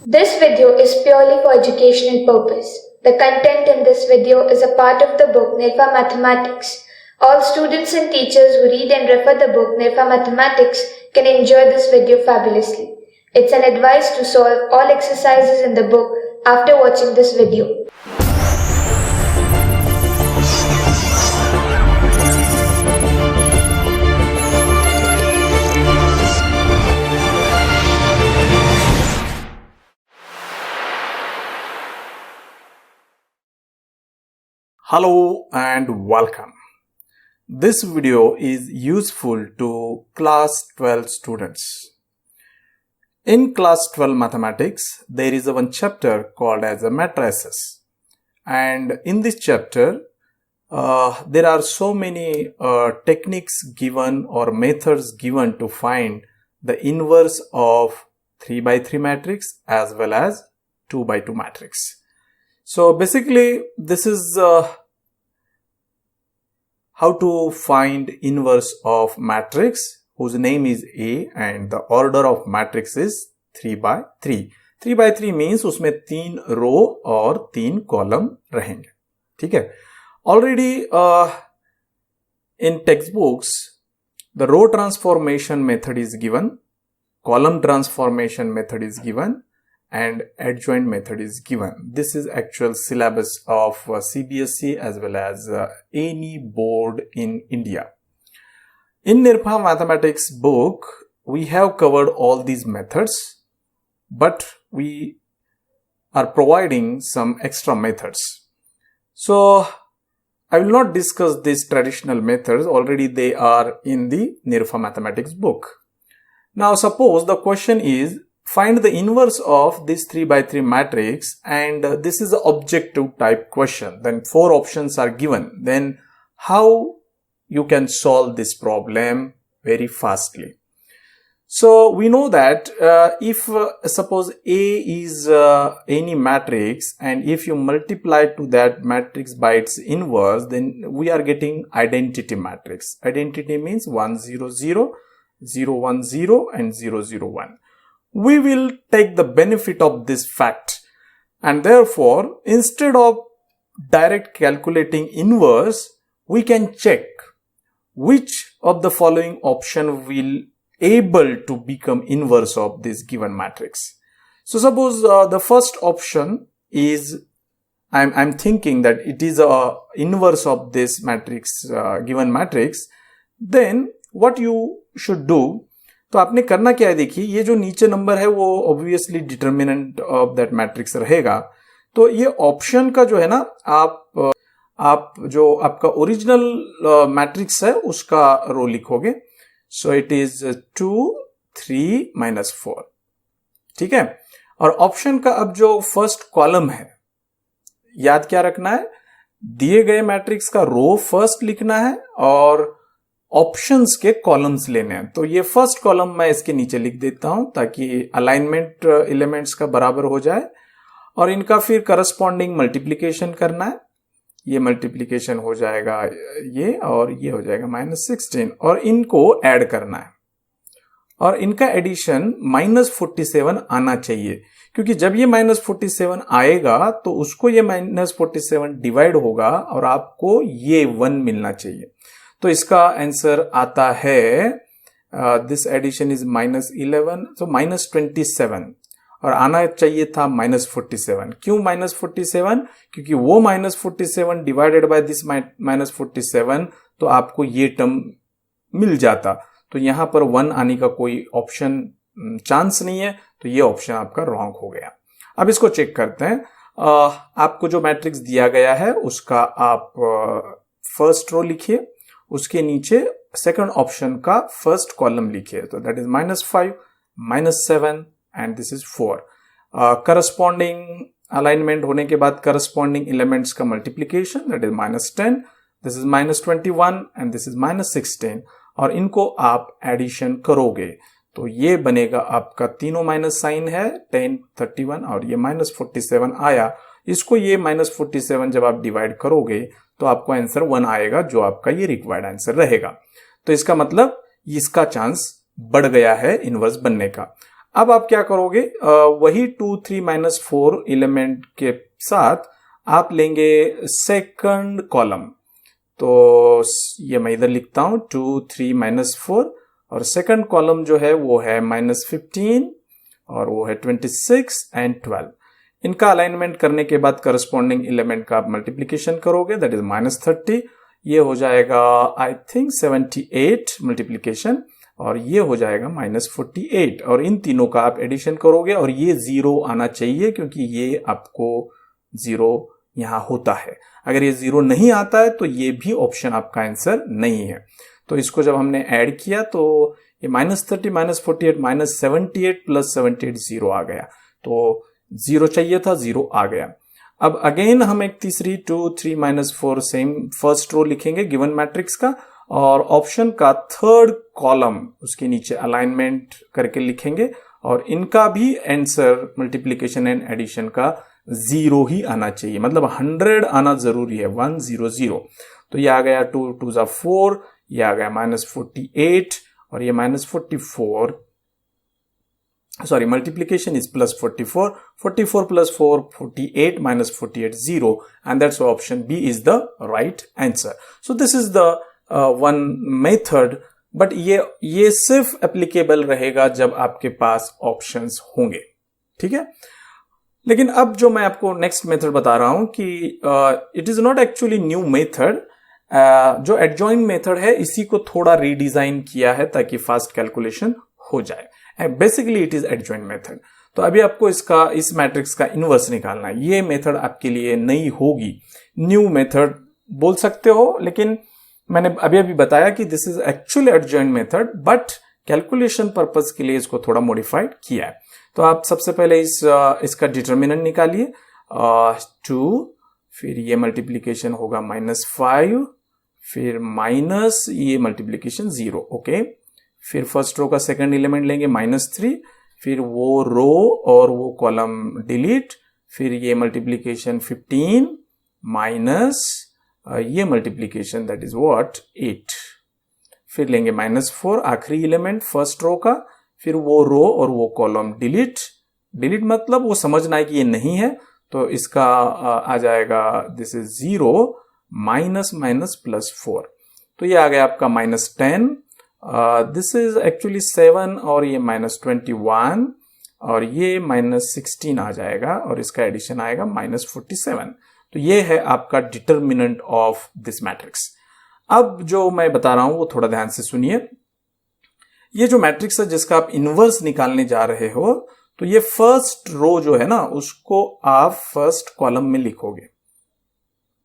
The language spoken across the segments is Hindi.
This video is purely for educational purpose. The content in this video is a part of the book Nirfa Mathematics. All students and teachers who read and refer the book Nirfa Mathematics can enjoy this video fabulously. It's an advice to solve all exercises in the book after watching this video. Hello and welcome. This video is useful to class 12 students. In class 12 mathematics, there is one chapter called as a matrices. And in this chapter, there are so many techniques given or methods given to find the inverse of 3 by 3 matrix as well as 2 by 2 matrix. So basically, this is how to find inverse of matrix whose name is A and the order of matrix is 3 by 3. 3 by 3 means उसमें 3 रो और 3 कॉलम रहेंगे. ठीक है. Already in textbooks, the row transformation method is given, column transformation method is given, and adjoint method is given. This is actual syllabus of CBSE as well as any board in India. In Nirfa Mathematics book, we have covered all these methods, but we are providing some extra methods. So, I will not discuss these traditional methods. Already they are in the Nirfa Mathematics book. Now, suppose the question is, find the inverse of this 3 by 3 matrix, and this is an objective type question. Then 4 options are given. Then how you can solve this problem very fastly. So we know that if suppose A is any matrix, and if you multiply to that matrix by its inverse, then we are getting identity matrix. Identity means 1 0 0, 0 1 0 and 0 0 1. We will take the benefit of this fact, and therefore instead of direct calculating inverse, we can check which of the following option will able to become inverse of this given matrix. So suppose the first option is, I'm thinking that it is a inverse of this matrix, given matrix. Then what you should do, तो आपने करना क्या है, देखिए ये जो नीचे नंबर है वो obviously determinant of that matrix रहेगा. तो ये ऑप्शन का जो है ना, आप जो आपका ओरिजिनल मैट्रिक्स है उसका रो लिखोगे. So it is 2 3 -4. ठीक है. और ऑप्शन का अब जो फर्स्ट कॉलम है, याद क्या रखना है, दिए गए मैट्रिक्स का रो फर्स्ट लिखना है और ऑप्शंस के कॉलम्स लेने हैं. तो ये फर्स्ट कॉलम मैं इसके नीचे लिख देता हूं ताकि अलाइनमेंट एलिमेंट्स का बराबर हो जाए, और इनका फिर करस्पॉन्डिंग मल्टीप्लीकेशन करना है. ये मल्टीप्लीकेशन हो जाएगा ये, और ये हो जाएगा -16, और इनको ऐड करना है. और इनका एडिशन -47 आना चाहिए, क्योंकि जब ये -47 आएगा तो उसको ये -47 डिवाइड होगा और आपको ये 1 मिलना चाहिए. तो इसका आंसर आता है, दिस एडिशन इज -11, so -27, और आना चाहिए था -47. क्यों -47? क्योंकि वो -47 डिवाइडेड बाय दिस -47, तो आपको ये टर्म मिल जाता. तो यहां पर 1 आने का कोई ऑप्शन चांस नहीं है, तो ये ऑप्शन आपका रॉन्ग हो गया. अब इसको चेक करते हैं. आपको जो मैट्रिक्स दिया गया है उसका आप फर्स्ट रो लिखिए, उसके नीचे सेकंड ऑप्शन का फर्स्ट कॉलम लिखिए. तो that is -5 -7 and this is 4. Corresponding alignment होने के बाद करस्पॉन्डिंग एलिमेंट्स का multiplication, that is -10, this is -21 and this is -16, और इनको आप एडिशन करोगे तो ये बनेगा आपका, तीनों माइनस साइन है, 10 31 और ये -47 आया. इसको ये -47 जब आप डिवाइड करोगे तो आपको आंसर 1 आएगा, जो आपका ये रिक्वायर्ड आंसर रहेगा. तो इसका मतलब इसका चांस बढ़ गया है इनवर्स बनने का. अब आप क्या करोगे, वही 2 3 माइनस 4 एलिमेंट के साथ आप लेंगे सेकंड कॉलम। तो ये मैं इधर लिखता हूं 2 3 माइनस 4, और सेकंड कॉलम जो है वो है -15 और वो है 26 एंड 12। इनका अलाइनमेंट करने के बाद करस्पॉन्डिंग एलिमेंट का आप मल्टीप्लीकेशन करोगे, दैट इज -30। ये हो जाएगा आई थिंक 78 मल्टीप्लीकेशन, और ये हो जाएगा -48, और इन तीनों का आप एडिशन करोगे और ये 0 आना चाहिए क्योंकि ये आपको 0 यहां होता है। अगर ये 0 नहीं आता है तो ये भी ऑप्शन आपका आंसर नहीं है। तो इसको जब हमने ऐड किया तो ये -30 -48 -78 प्लस 78 0 आ गया। तो 0 चाहिए था, 0 आ गया। अब अगेन हम एक तीसरी 2 3 -4 सेम फर्स्ट रो लिखेंगे गिवन मैट्रिक्स का, और ऑप्शन का थर्ड कॉलम उसके नीचे अलाइनमेंट करके लिखेंगे, और इनका भी आंसर मल्टीप्लीकेशन एंड एडिशन का 0 ही आना चाहिए, मतलब 100 आना जरूरी है, 100 0। तो ये आ गया 2 2 जा 4, ये आ गया -48, और ये -44, sorry multiplication is +44, 44 + 4 48 -48 0, and that's why option B is the right answer. So this is the one method, but ये सिर्फ एप्लीकेबल रहेगा जब आपके पास ऑप्शंस होंगे, ठीक है। लेकिन अब जो मैं आपको नेक्स्ट मेथड बता रहा हूं कि it is not actually new method, जो एडजॉइन मेथड है इसी को थोड़ा रीडिजाइन किया है ताकि फास्ट कैलकुलेशन हो जाए। Basically it is adjoin method. तो अभी आपको इस मैट्रिक्स का इनवर्स निकालना है। ये मेथड आपके लिए नई होगी, न्यू मेथड बोल सकते हो, लेकिन मैंने अभी बताया कि this is actually adjoin method, but calculation purpose के लिए इसको थोड़ा मॉडिफाइड किया है। तो आप सबसे पहले इसका डिटर्मिनेंट निकालिए, 2, फिर ये मल्टीप्लीकेशन होगा -5, फिर माइनस ये मल्टीप्लीकेशन 0, ओके। फिर फर्स्ट रो का सेकंड एलिमेंट लेंगे -3, फिर वो रो और वो कॉलम डिलीट, फिर ये मल्टीप्लीकेशन 15 माइनस ये मल्टीप्लीकेशन दैट इज व्हाट 8, फिर लेंगे -4 आखिरी एलिमेंट फर्स्ट रो का, फिर वो रो और वो कॉलम डिलीट मतलब वो समझना है कि ये नहीं है, तो इसका आ जाएगा दिस इज 0 -+4, तो ये आ गया आपका -10, दिस इज एक्चुअली 7, और ये -21, और ये -16 आ जाएगा, और इसका एडिशन आएगा -47। तो ये है आपका डिटर्मिनेंट ऑफ दिस मैट्रिक्स। अब जो मैं बता रहा हूं वो थोड़ा ध्यान से सुनिए। ये जो मैट्रिक्स है जिसका आप इनवर्स निकालने जा रहे हो, तो ये फर्स्ट रो जो है ना उसको आप फर्स्ट कॉलम में लिखोगे,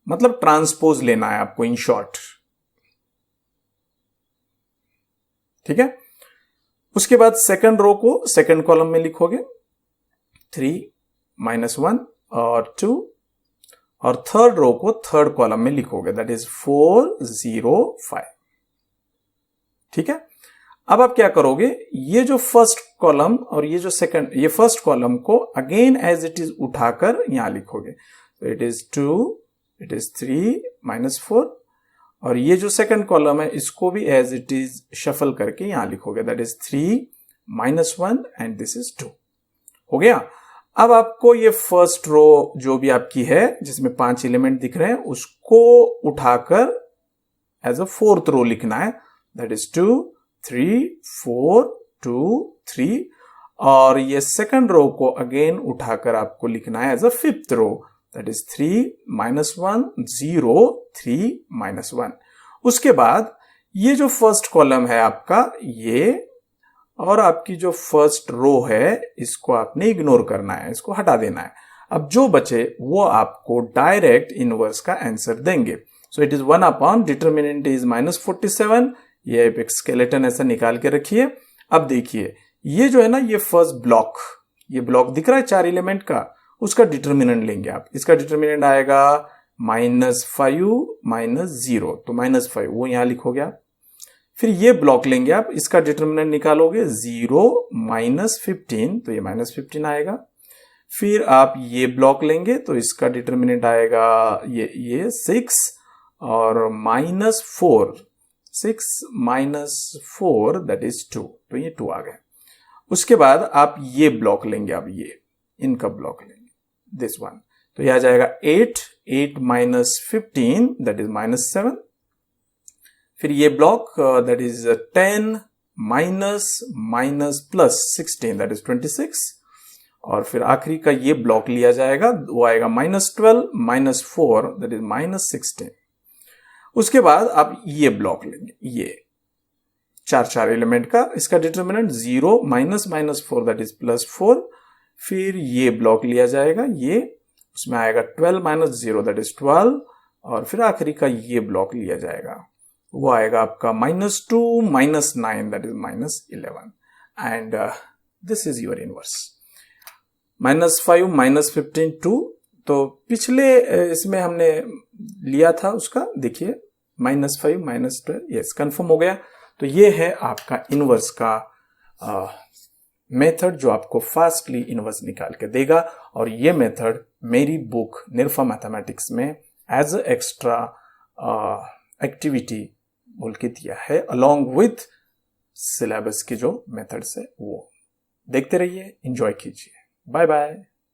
मतलब ट्रांसपोज लेना है आपको इन शॉर्ट, ठीक है। उसके बाद सेकंड रो को सेकंड कॉलम में लिखोगे, 3 -1 और 2, और थर्ड रो को थर्ड कॉलम में लिखोगे, दैट इज 4 0 5, ठीक है। अब आप क्या करोगे, ये जो फर्स्ट कॉलम और ये जो सेकंड, ये फर्स्ट कॉलम को अगेन एज इट इज उठाकर यहां लिखोगे, तो इट इज 2, इट इज 3 -4, और ये जो सेकंड कॉलम है इसको भी एज इट इज शफल करके यहां लिखोगे, that is 3 -1 and this is 2, हो गया। अब आपको ये फर्स्ट रो जो भी आपकी है जिसमें 5 एलिमेंट दिख रहे हैं उसको उठाकर एज अ फोर्थ रो लिखना है, दैट इज 2 3 4 2 3, और ये सेकंड रो को अगेन उठाकर आपको लिखना है as a fifth row, that is 3 -1 0 3 -1। उसके बाद ये जो फर्स्ट कॉलम है आपका ये, और आपकी जो फर्स्ट रो है इसको आपने इग्नोर करना है, इसको हटा देना है। अब जो बचे वो आपको डायरेक्ट इनवर्स का आंसर देंगे। So it is 1 determinant is -47, ये एक स्केलेटन ऐसा निकाल के रखिए। अब देखिए ये जो है ना, ये फर्स्ट ब्लॉक, ये ब्लॉक दिख रहा है 4 एलिमेंट का, उसका डिटर्मिनेंट लेंगे आप। इसका डिटर्मिनेंट आएगा -5 -0, तो -5 वो यहां लिखोगे आप। फिर ये ब्लॉक लेंगे आप, इसका डिटर्मिनेंट निकालोगे 0 -15, तो ये -15 आएगा। फिर आप ये ब्लॉक लेंगे तो इसका डिटर्मिनेंट आएगा ये 6 और -4, 6 - 4 दैट इज 2, तो ये 2 आ गया। उसके बाद आप ये ब्लॉक लेंगे, अब ये इनका ब्लॉक लेंगे, दिस वन। तो यह आ जाएगा 8 माइनस 15 दैट इज माइनस 7। फिर ये block that is 10 minus plus 16 that is 26। और फिर आखिरी का ये ब्लॉक लिया जाएगा, वो आएगा minus 12 minus 4 that is minus 16। उसके बाद आप ये ब्लॉक लेंगे, ये चार एलिमेंट का, इसका determinant 0 minus 4 that is plus 4। फिर ये ब्लॉक लिया जाएगा, ये उसमें आएगा 12 माइनस 0 दैट इज 12। और फिर आखिरी का ये ब्लॉक लिया जाएगा, वो आएगा आपका -2 minus 9 that is minus 11। And this is your inverse. -5 minus 15 2। तो पिछले इसमें हमने लिया था उसका, देखिए -5 माइनस 12, यस कंफर्म हो गया। तो ये है आपका इनवर्स का मेथड जो आपको फास्टली इनवर्स निकाल के देगा। और ये मेथड मेरी बुक निरफा मैथमेटिक्स में एज अ एक्स्ट्रा एक्टिविटी बोल के दिया है, अलोंग विथ सिलेबस के जो मेथड्स है वो देखते रहिए, एंजॉय कीजिए। Bye bye.